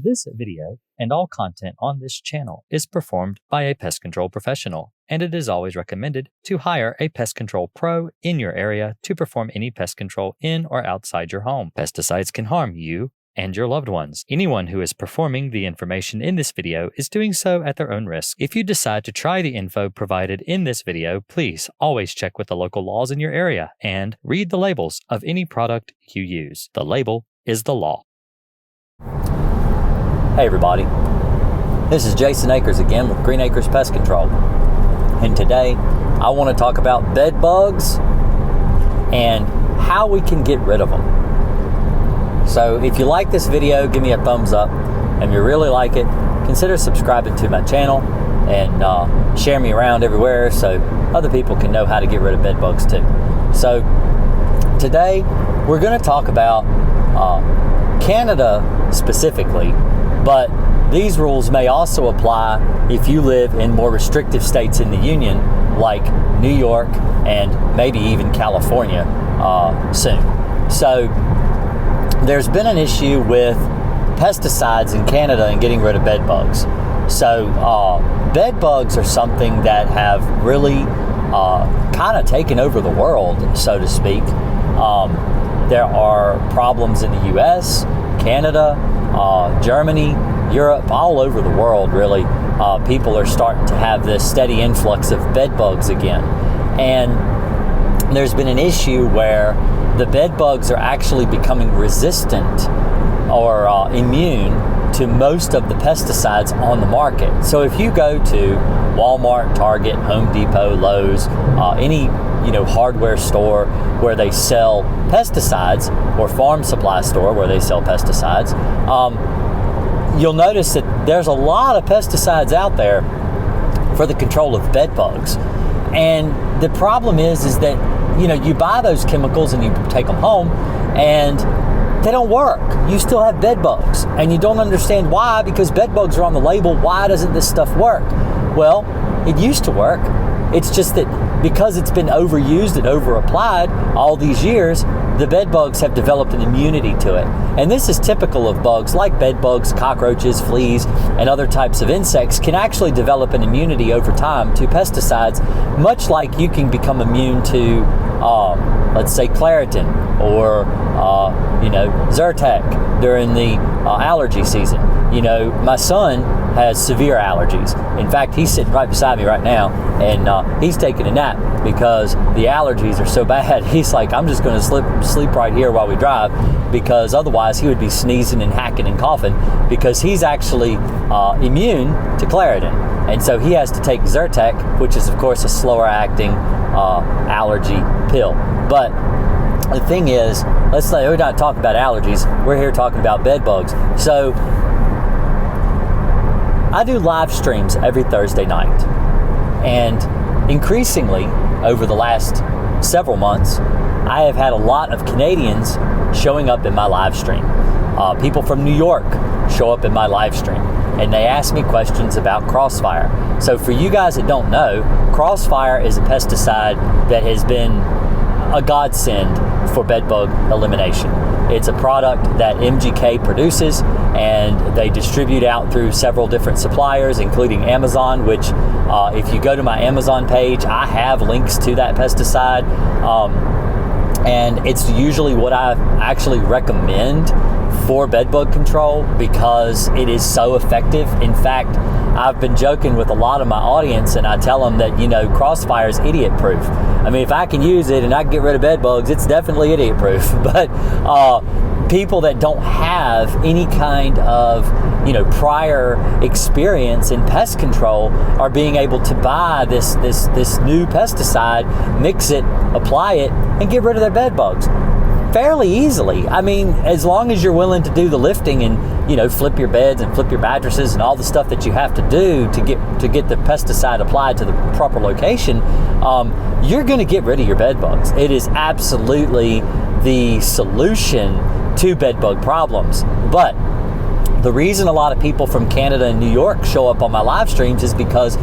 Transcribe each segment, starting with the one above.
This video and all content on this channel is performed by a pest control professional, and it is always recommended to hire a pest control pro in your area to perform any pest control in or outside your home. Pesticides can harm you and your loved ones. Anyone who is performing the information in this video is doing so at their own risk. If you decide to try the info provided in this video, please always check with the local laws in your area and read the labels of any product you use. The label is the law. Hey everybody, this is Jason Akers again with Green Acres Pest Control, and today I want to talk about bed bugs and how we can get rid of them. So if you like this video, give me a thumbs up, and if you really like it, consider subscribing to my channel and share me around everywhere so other people can know how to get rid of bed bugs too. So today we're going to talk about Canada specifically, but these rules may also apply if you live in more restrictive states in the Union, like New York and maybe even California soon. So there's been an issue with pesticides in Canada and getting rid of bed bugs. So bed bugs are something that have really kind of taken over the world, so to speak. There are problems in the US, Canada, Germany, Europe, all over the world really. People are starting to have this steady influx of bed bugs again. And there's been an issue where the bed bugs are actually becoming resistant or immune to most of the pesticides on the market. So if you go to Walmart, Target, Home Depot, Lowe's, any hardware store where they sell pesticides, or farm supply store where they sell pesticides, you'll notice that there's a lot of pesticides out there for the control of bed bugs. And the problem is that you buy those chemicals and you take them home and they don't work. You still have bed bugs, and you don't understand why, because bed bugs are on the label. Why doesn't this stuff work? Well, it used to work. It's just that because it's been overused and over-applied all these years, the bed bugs have developed an immunity to it. And this is typical of bugs like bed bugs, cockroaches, fleas, and other types of insects can actually develop an immunity over time to pesticides, much like you can become immune to, let's say, Claritin or, Zyrtec during the allergy season. My son has severe allergies. In fact, he's sitting right beside me right now, and he's taking a nap because the allergies are so bad. He's like, I'm just going to sleep right here while we drive, because otherwise he would be sneezing and hacking and coughing, because he's actually immune to Claritin. And so he has to take Zyrtec, which is, of course, a slower acting allergy pill. But the thing is, let's say we're not talking about allergies. We're here talking about bed bugs. So I do live streams every Thursday night. And increasingly, over the last several months, I have had a lot of Canadians showing up in my live stream. People from New York show up in my live stream, and they ask me questions about Crossfire. So for you guys that don't know, Crossfire is a pesticide that has been a godsend for bed bug elimination. It's a product that MGK produces, and they distribute out through several different suppliers, including Amazon, which if you go to my Amazon page, I have links to that pesticide. And it's usually what I actually recommend for bed bug control because it is so effective. In fact, I've been joking with a lot of my audience, and I tell them that, Crossfire is idiot proof. I mean, if I can use it and I can get rid of bed bugs, it's definitely idiot proof. But people that don't have any kind of prior experience in pest control are being able to buy this new pesticide, mix it, apply it, and get rid of their bed bugs fairly easily. I mean, as long as you're willing to do the lifting and flip your beds and flip your mattresses and all the stuff that you have to do to get the pesticide applied to the proper location, you're going to get rid of your bed bugs. It is absolutely the solution to bed bug problems. But the reason a lot of people from Canada and New York show up on my live streams is because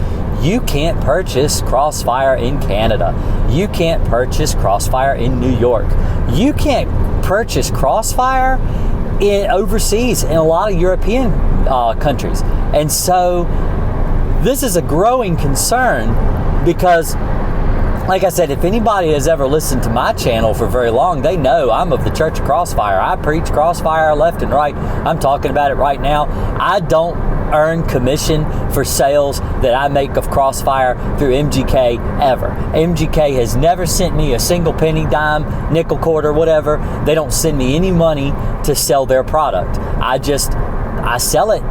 you can't purchase Crossfire in Canada. You can't purchase Crossfire in New York. You can't purchase Crossfire overseas in a lot of European countries. And so this is a growing concern because, like I said, if anybody has ever listened to my channel for very long, they know I'm of the Church of Crossfire. I preach Crossfire left and right. I'm talking about it right now. I don't earn commission for sales that I make of Crossfire through MGK ever. MGK has never sent me a single penny, dime, nickel, quarter, whatever. They don't send me any money to sell their product. I sell it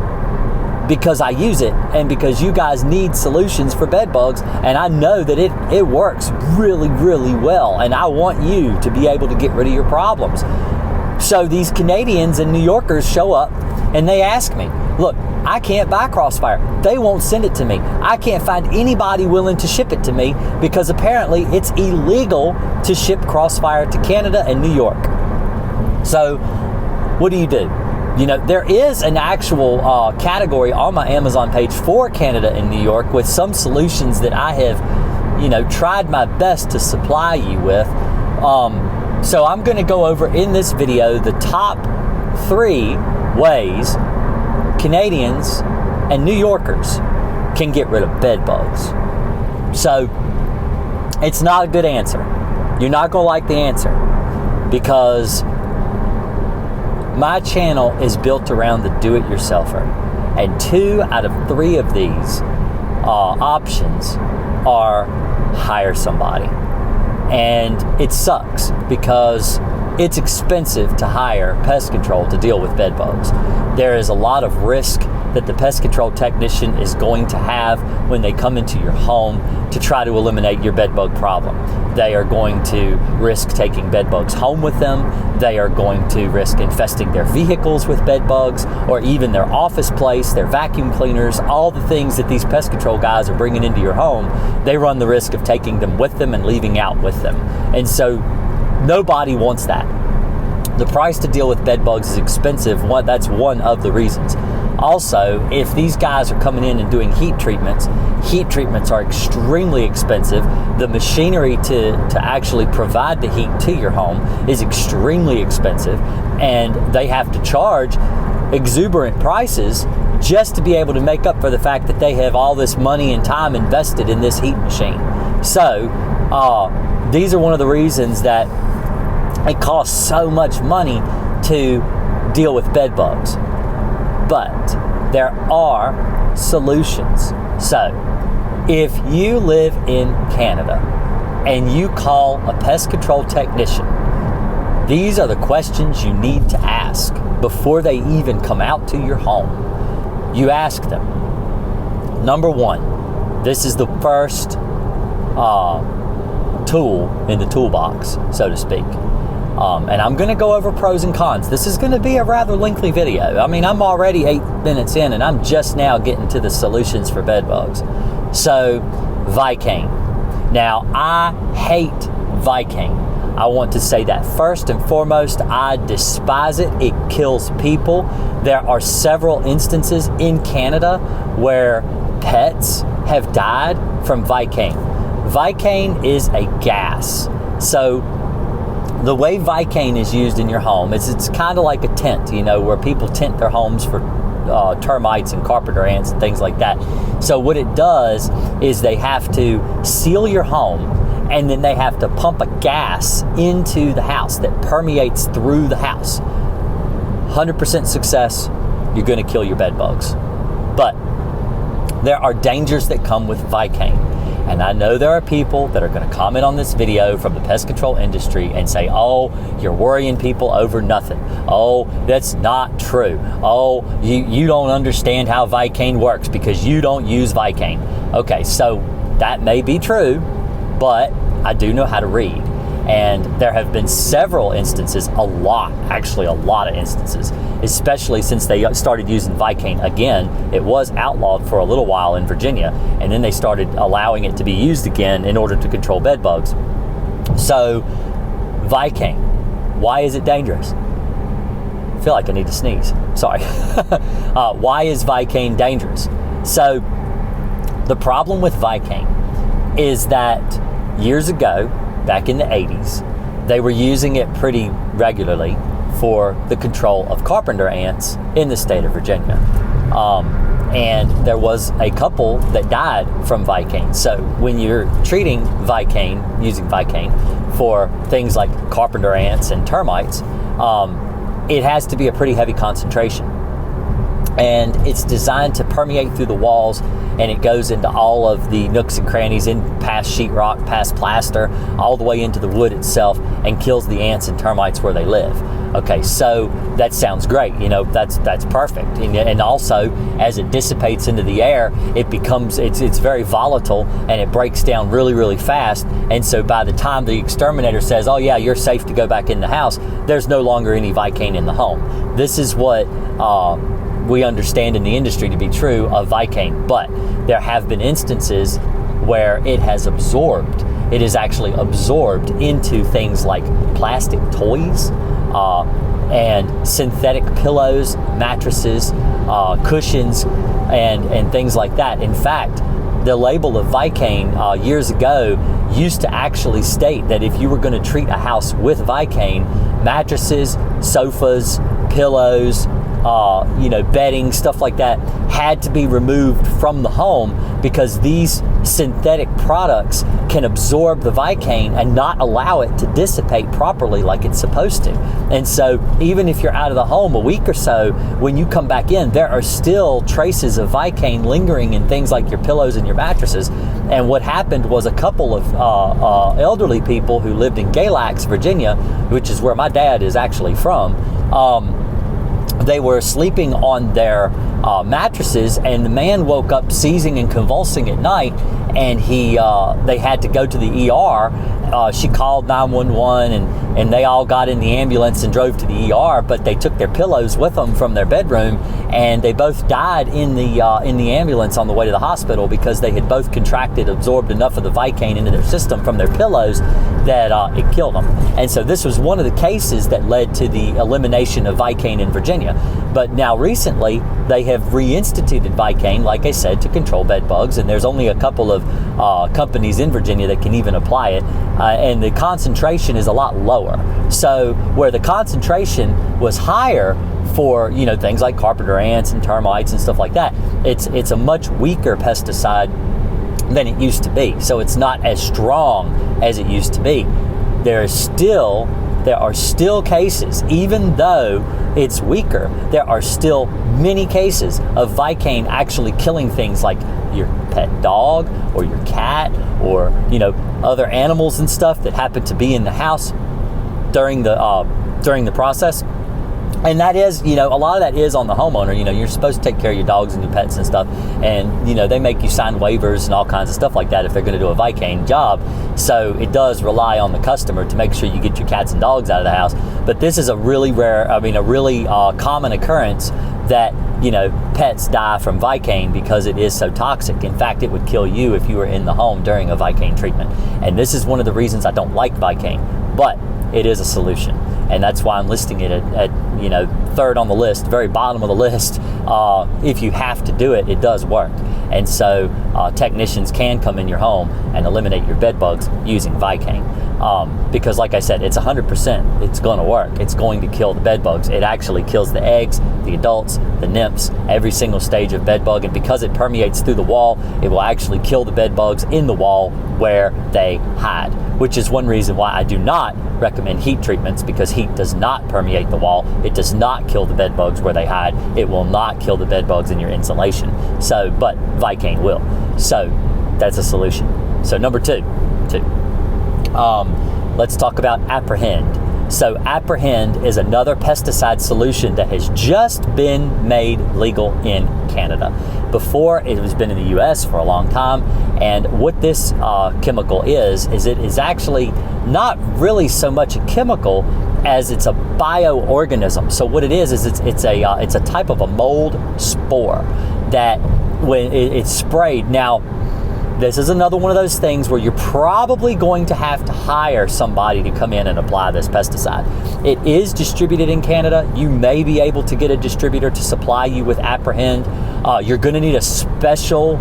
because I use it and because you guys need solutions for bed bugs, and I know that it works really, really well, and I want you to be able to get rid of your problems. So these Canadians and New Yorkers show up and they ask me, look, I can't buy Crossfire. They won't send it to me. I can't find anybody willing to ship it to me because apparently it's illegal to ship Crossfire to Canada and New York. So what do? You know, there is an actual category on my Amazon page for Canada and New York with some solutions that I have, you know, tried my best to supply you with. So I'm going to go over in this video the top 3 ways Canadians and New Yorkers can get rid of bed bugs. So it's not a good answer. You're not going to like the answer because my channel is built around the do-it-yourselfer, and 2 out of 3 of these options are hire somebody. And it sucks because it's expensive to hire pest control to deal with bed bugs. There is a lot of risk that the pest control technician is going to have when they come into your home to try to eliminate your bed bug problem. They are going to risk taking bed bugs home with them. They are going to risk infesting their vehicles with bed bugs, or even their office place, their vacuum cleaners, all the things that these pest control guys are bringing into your home. They run the risk of taking them with them and leaving out with them. And so nobody wants that. The price to deal with bed bugs is expensive. That's one of the reasons. Also, if these guys are coming in and doing heat treatments are extremely expensive. The machinery to actually provide the heat to your home is extremely expensive, and they have to charge exuberant prices just to be able to make up for the fact that they have all this money and time invested in this heat machine. So these are one of the reasons that it costs so much money to deal with bed bugs. But there are solutions. So if you live in Canada and you call a pest control technician, these are the questions you need to ask before they even come out to your home. You ask them, number 1, this is the first tool in the toolbox, so to speak. And I'm going to go over pros and cons. This is going to be a rather lengthy video. I mean, I'm already 8 minutes in and I'm just now getting to the solutions for bed bugs. So, Vicane. Now, I hate Vicane. I want to say that first and foremost. I despise it. It kills people. There are several instances in Canada where pets have died from Vicane. Vicane is a gas. So the way Vicane is used in your home is it's kind of like a tent, you know, where people tent their homes for termites and carpenter ants and things like that. So what it does is they have to seal your home, and then they have to pump a gas into the house that permeates through the house. 100% success, you're going to kill your bed bugs. But there are dangers that come with Vicane. And I know there are people that are going to comment on this video from the pest control industry and say, oh, you're worrying people over nothing. Oh, that's not true. Oh, you don't understand how Vicane works because you don't use Vicane. Okay, so that may be true, but I do know how to read. And there have been several instances, a lot of instances, especially since they started using Vicane again. It was outlawed for a little while in Virginia, and then they started allowing it to be used again in order to control bed bugs. So, Vicane, why is it dangerous? I feel like I need to sneeze. Sorry. Why is Vicane dangerous? So, the problem with Vicane is that years ago, back in the 80s, they were using it pretty regularly for the control of carpenter ants in the state of Virginia. And there was a couple that died from Vicane. So when you're treating Vicane, using Vicane for things like carpenter ants and termites, it has to be a pretty heavy concentration. And it's designed to permeate through the walls, and it goes into all of the nooks and crannies, in past sheetrock, past plaster, all the way into the wood itself, and kills the ants and termites where they live. Okay, so that sounds great. That's perfect. And also, as it dissipates into the air, it's very volatile, and it breaks down really, really fast. And so by the time the exterminator says, oh yeah, you're safe to go back in the house, there's no longer any Vicane in the home. This is what we understand in the industry to be true of Vicane, but there have been instances where it is actually absorbed into things like plastic toys and synthetic pillows, mattresses, cushions, and things like that. In fact, the label of Vicane years ago used to actually state that if you were going to treat a house with Vicane, mattresses, sofas, pillows, bedding, stuff like that had to be removed from the home, because these synthetic products can absorb the Vicane and not allow it to dissipate properly like it's supposed to. And so even if you're out of the home a week or so, when you come back in, there are still traces of Vicane lingering in things like your pillows and your mattresses. And what happened was a couple of elderly people who lived in Galax, Virginia, which is where my dad is actually from, they were sleeping on their mattresses, and the man woke up seizing and convulsing at night, and they had to go to the ER. She called 911, and they all got in the ambulance and drove to the ER, but they took their pillows with them from their bedroom, and they both died in the ambulance on the way to the hospital, because they had both absorbed enough of the Vicane into their system from their pillows that it killed them. And so this was one of the cases that led to the elimination of Vicane in Virginia. But now recently, they have reinstituted Vicane, like I said, to control bed bugs, and there's only a couple of companies in Virginia that can even apply it, and the concentration is a lot lower. So where the concentration was higher for things like carpenter ants and termites and stuff like that, it's a much weaker pesticide than it used to be. So it's not as strong as it used to be. There are still cases, even though it's weaker, there are still many cases of Vicane actually killing things like your pet dog or your cat or other animals and stuff that happen to be in the house during the process. And that is, a lot of that is on the homeowner. You're supposed to take care of your dogs and your pets and stuff. And, they make you sign waivers and all kinds of stuff like that if they're going to do a Vicane job. So it does rely on the customer to make sure you get your cats and dogs out of the house. But this is a really common occurrence that, pets die from Vicane because it is so toxic. In fact, it would kill you if you were in the home during a Vicane treatment. And this is one of the reasons I don't like Vicane. But it is a solution. And that's why I'm listing it at third on the list, very bottom of the list. If you have to do it, it does work. And so technicians can come in your home and eliminate your bed bugs using Vicane. Because like I said, it's 100%. It's going to work. It's going to kill the bed bugs. It actually kills the eggs, the adults, the nymphs, every single stage of bed bug. And because it permeates through the wall, it will actually kill the bed bugs in the wall where they hide, which is one reason why I do not recommend heat treatments, because heat does not permeate the wall. It does not kill the bed bugs where they hide. It will not kill the bed bugs in your insulation. So, but Vicane will. So that's a solution. So number two, let's talk about Apprehend. So Apprehend is another pesticide solution that has just been made legal in Canada. Before, it has been in the US for a long time. And what this chemical is it is actually not really so much a chemical as it's a bioorganism. So what it is it's a type of a mold spore that when it's sprayed. Now, this is another one of those things where you're probably going to have to hire somebody to come in and apply this pesticide. It is distributed in Canada. You may be able to get a distributor to supply you with Apprehend. You're going to need a special,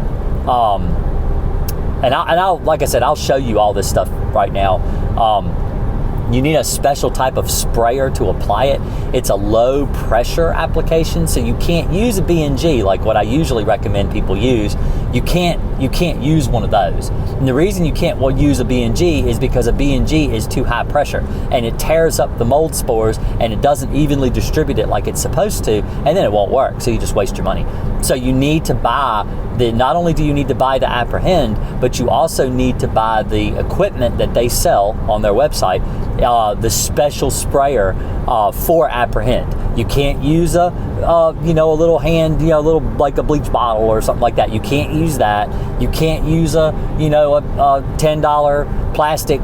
and I'll like I said, I'll show you all this stuff right now. You need a special type of sprayer to apply it. It's a low pressure application, so you can't use a BNG like what I usually recommend people use. You can't use one of those. And the reason you can't use a BNG is because a BNG is too high pressure and it tears up the mold spores and it doesn't evenly distribute it like it's supposed to, and then it won't work, so you just waste your money. So you need to buy not only do you need to buy the Apprehend, but you also need to buy the equipment that they sell on their website, the special sprayer for Apprehend. You can't use a little hand, little like a bleach bottle or something like that. You can't use that. You can't use a $10 plastic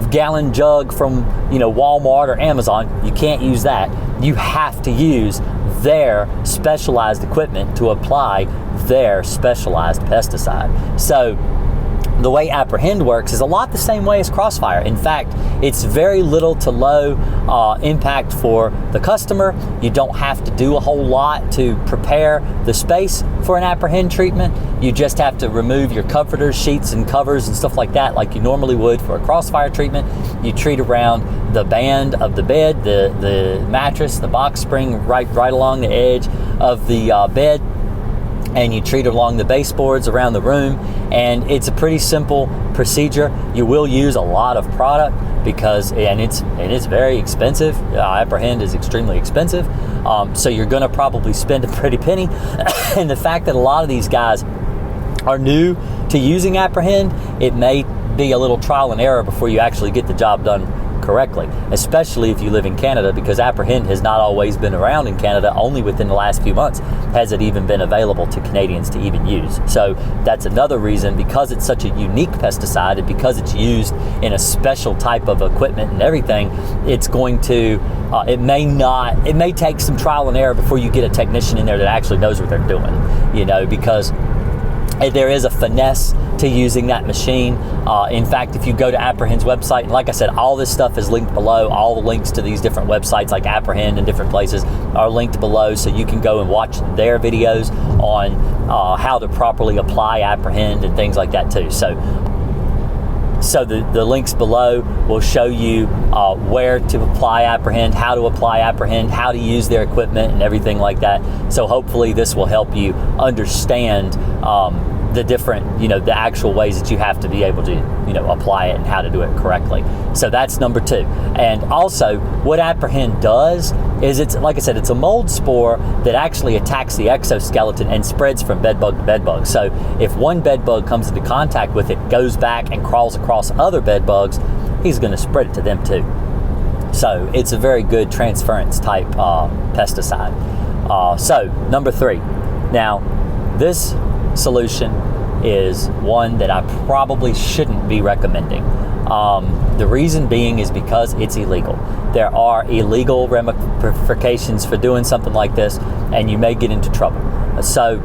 gallon jug from Walmart or Amazon. You can't use that. You have to use their specialized equipment to apply their specialized pesticide. So the way Apprehend works is a lot the same way as Crossfire. In fact, it's very little to low impact for the customer. You don't have to do a whole lot to prepare the space for an Apprehend treatment. You just have to remove your comforters, sheets, and covers and stuff like that, like you normally would for a Crossfire treatment. You treat around the band of the bed, the mattress, the box spring right along the edge of the bed, and you treat along the baseboards around the room. And it's a pretty simple procedure. You will use a lot of product because it's very expensive. Apprehend is extremely expensive, so you're going to probably spend a pretty penny. And the fact that a lot of these guys are new to using Apprehend, it may be a little trial and error before you actually get the job done correctly, especially if you live in Canada, because Apprehend has not always been around in Canada. Only within the last few months has it even been available to Canadians to even use. So that's another reason, because it's such a unique pesticide and because it's used in a special type of equipment and everything, it's going to it may take some trial and error before you get a technician in there that actually knows what they're doing, because there is a finesse to using that machine. In fact, if you go to Apprehend's website, and like I said, all this stuff is linked below. All the links to these different websites like Apprehend and different places are linked below, so you can go and watch their videos on how to properly apply Apprehend and things like that too. So the links below will show you where to apply Apprehend, how to apply Apprehend, how to use their equipment and everything like that. So hopefully this will help you understand the different, the actual ways that you have to be able to, apply it and how to do it correctly. So that's number 2. And also what Apprehend does is, it's like I said, it's a mold spore that actually attacks the exoskeleton and spreads from bedbug to bedbug. So if one bedbug comes into contact with it, goes back and crawls across other bedbugs, he's going to spread it to them too. So it's a very good transference type pesticide. So number 3. Now this solution is one that I probably shouldn't be recommending. The reason being is because it's illegal. There are illegal ramifications for doing something like this, and you may get into trouble. So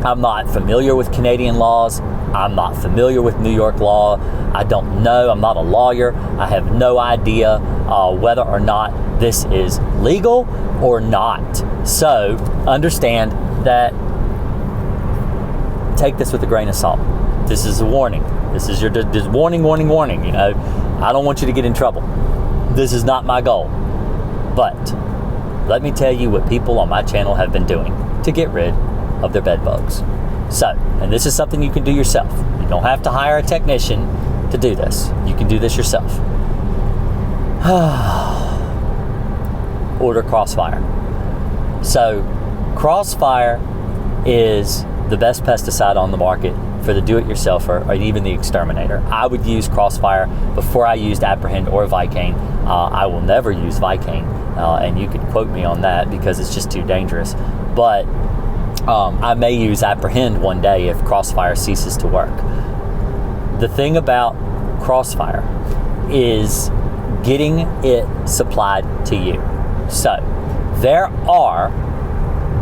I'm not familiar with Canadian laws. I'm not familiar with New York law. I don't know. I'm not a lawyer. I have no idea whether or not this is legal or not. So understand that. Take this with a grain of salt. This is a warning. This is your warning. I don't want you to get in trouble. This is not my goal. But let me tell you what people on my channel have been doing to get rid of their bed bugs. So, and this is something you can do yourself. You don't have to hire a technician to do this. You can do this yourself. Order Crossfire. So, Crossfire is the best pesticide on the market for the do-it-yourselfer or even the exterminator. I would use Crossfire before I used Apprehend or Vicane. I will never use Vicane, and you could quote me on that because it's just too dangerous. But I may use Apprehend one day if Crossfire ceases to work. The thing about Crossfire is getting it supplied to you. So there are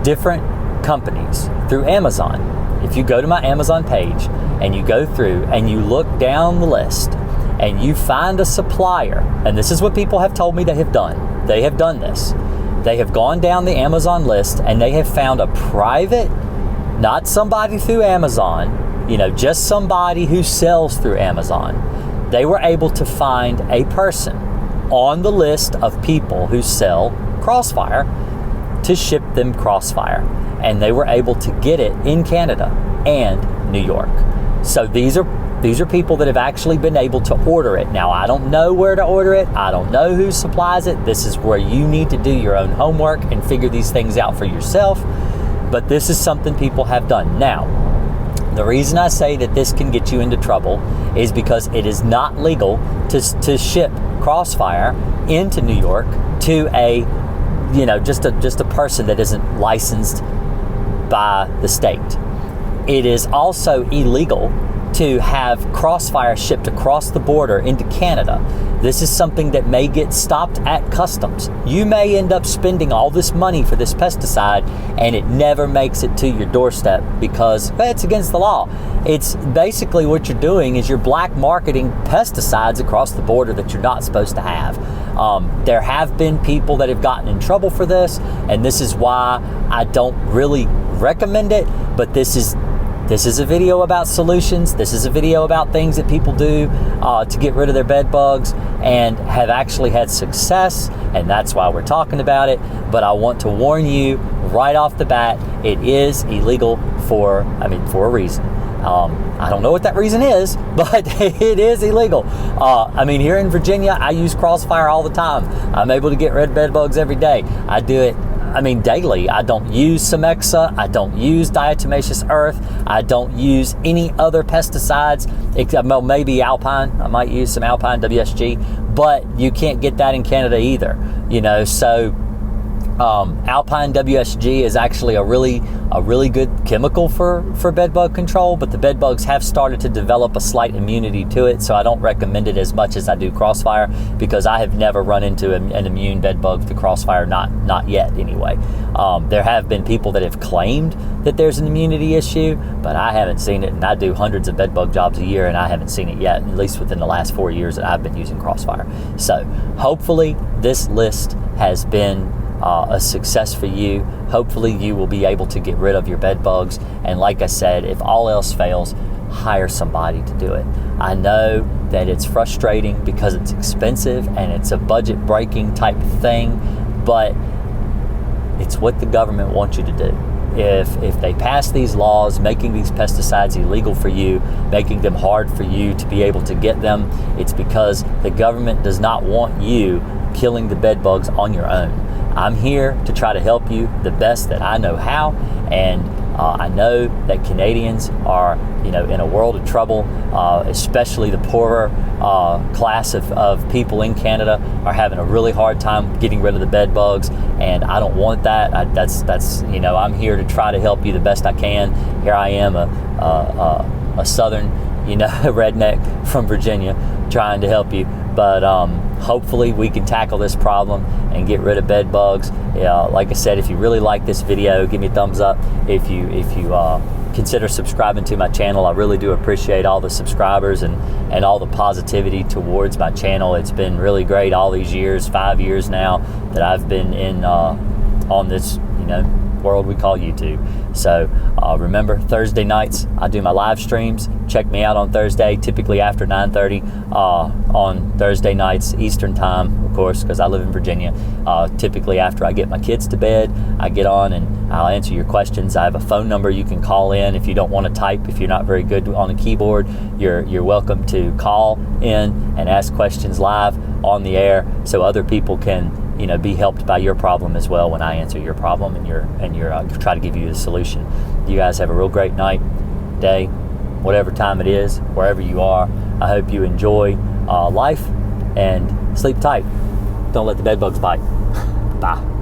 different companies through Amazon. If you go to my Amazon page and you go through and you look down the list and you find a supplier, and this is what people have told me they have done. They have done this. They have gone down the Amazon list and they have found a private, not somebody through Amazon, just somebody who sells through Amazon. They were able to find a person on the list of people who sell Crossfire to ship them Crossfire. And they were able to get it in Canada and New York. So these are people that have actually been able to order it. Now, I don't know where to order it. I don't know who supplies it. This is where you need to do your own homework and figure these things out for yourself. But this is something people have done. Now, the reason I say that this can get you into trouble is because it is not legal to ship Crossfire into New York to a, just a person that isn't licensed by the state. It is also illegal to have Crossfire shipped across the border into Canada. This is something that may get stopped at customs. You may end up spending all this money for this pesticide and it never makes it to your doorstep because it's against the law. It's basically what you're doing is you're black marketing pesticides across the border that you're not supposed to have. There have been people that have gotten in trouble for this, and this is why I don't really recommend it, but this is a video about solutions. This is a video about things that people do to get rid of their bed bugs and have actually had success, and that's why we're talking about it. But I want to warn you right off the bat, it is illegal for a reason. I don't know what that reason is, but it is illegal. Here in Virginia, I use Crossfire all the time. I'm able to get rid of bed bugs every day. I do it daily. I don't use Semexa. I don't use diatomaceous earth. I don't use any other pesticides. Maybe Alpine. I might use some Alpine WSG, but you can't get that in Canada either. So Alpine WSG is actually a really good chemical for bed bug control, but the bed bugs have started to develop a slight immunity to it, so I don't recommend it as much as I do Crossfire because I have never run into an immune bed bug to Crossfire, not yet anyway. There have been people that have claimed that there's an immunity issue, but I haven't seen it, and I do hundreds of bed bug jobs a year and I haven't seen it yet, at least within the last 4 years that I've been using Crossfire. So hopefully this list has been a success for you. Hopefully you will be able to get rid of your bed bugs, and like I said, if all else fails, hire somebody to do it. I know that it's frustrating because it's expensive and it's a budget breaking type thing, but it's what the government wants you to do. If they pass these laws making these pesticides illegal for you, making them hard for you to be able to get them, it's because the government does not want you killing the bed bugs on your own. I'm here to try to help you the best that I know how, and I know that Canadians are, in a world of trouble, especially the poorer class of people in Canada are having a really hard time getting rid of the bed bugs, and I don't want that. I'm here to try to help you the best I can. Here I am, a southern, redneck from Virginia, trying to help you. But hopefully we can tackle this problem and get rid of bed bugs. Like I said, if you really like this video, give me a thumbs up. If you consider subscribing to my channel, I really do appreciate all the subscribers and all the positivity towards my channel. It's been really great all these years, 5 years now that I've been in on this world we call YouTube. So remember, Thursday nights I do my live streams. Check me out on Thursday, typically after 9:30 on Thursday nights Eastern time, of course, because I live in Virginia. Typically after I get my kids to bed, I get on and I'll answer your questions. I have a phone number you can call in if you don't want to type. If you're not very good on a keyboard, you're welcome to call in and ask questions live on the air so other people can be helped by your problem as well when I answer your problem and try to give you a solution. You guys have a real great night, day, whatever time it is, wherever you are. I hope you enjoy life and sleep tight. Don't let the bed bugs bite. Bye.